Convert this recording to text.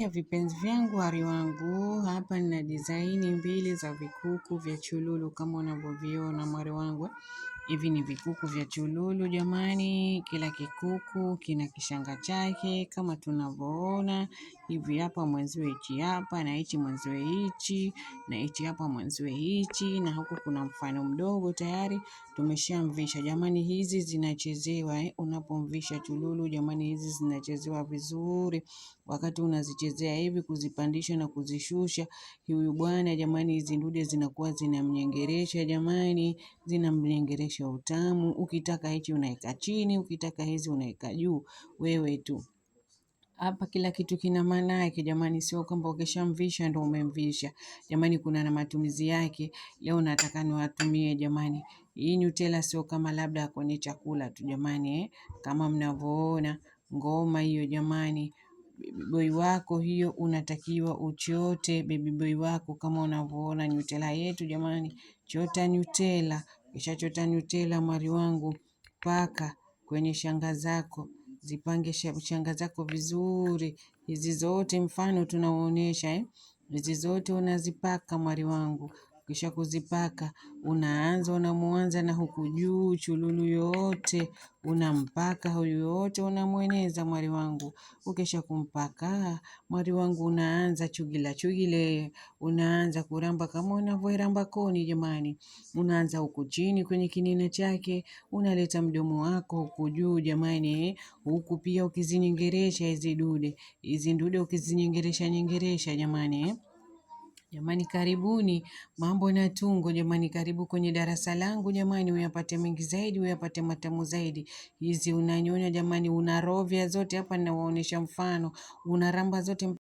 Ya vipenzi vyangu wari wangu, hapa nina design mbili za vikuku vya chululu kama unavyoviona mwari wangu. Hivi ni vikuku vya chululu jamani, kila kikuku kina kishanga chake kama tunavyoona. Hivi hapa mwenziwe hichi hapa na hichi mwenziwe hichi na hichi hapa mwenziwe hichi na huku kuna mfano mdogo tayari tumeshamvisha jamani. Hizi zinachezewa unapomvisha chululu jamani, hizi zinachezewa vizuri. Wakati unazichezea hivi kuzipandisha na kuzishusha, huyu bwana jamani, hizi ndude zinakuwa zinamnyengeresha jamani, zinamnyengeresha utamu. Ukitaka hichi unaeka chini, ukitaka hizi unaeka juu, wewe tu. Hapa kila kitu kina maana yake jamani, sio kwamba ukishamvisha ndio umemvisha jamani, kuna na matumizi yake. Leo nataka niwatumie jamani, hii Nutella sio kama labda kwenye chakula tu jamani, kama mnavyoona ngoma hiyo jamani. Baby boy wako hiyo unatakiwa uchote baby boy wako kama unavyoona Nutella yetu jamani. Chota Nutella, kisha chota Nutella mwari wangu, paka kwenye shanga zako, zipange shanga zako vizuri. Hizi zote mfano tunaonesha hizi zote unazipaka mwari wangu. Kisha kuzipaka unaanza unamuanza na huku juu chululu yote unampaka huyu yote unamweneza mwari wangu. Ukisha kumpaka mwari wangu unaanza chugile unaanza kuramba kama unavyoramba koni jamani. Unaanza huku chini kwenye kinina chake, unaleta mdomo wako huku juu jamani. Huku pia ukizinyengeresha hizi ndude ukizinyengeresha jamani. Jamani karibuni mambo na tungo jamani, karibu kwenye darasa langu jamani, uyapate mengi zaidi, uyapate matamu zaidi. Hizi unanyonya jamani, unarovya zote hapa ninawaonesha mfano, unaramba zote.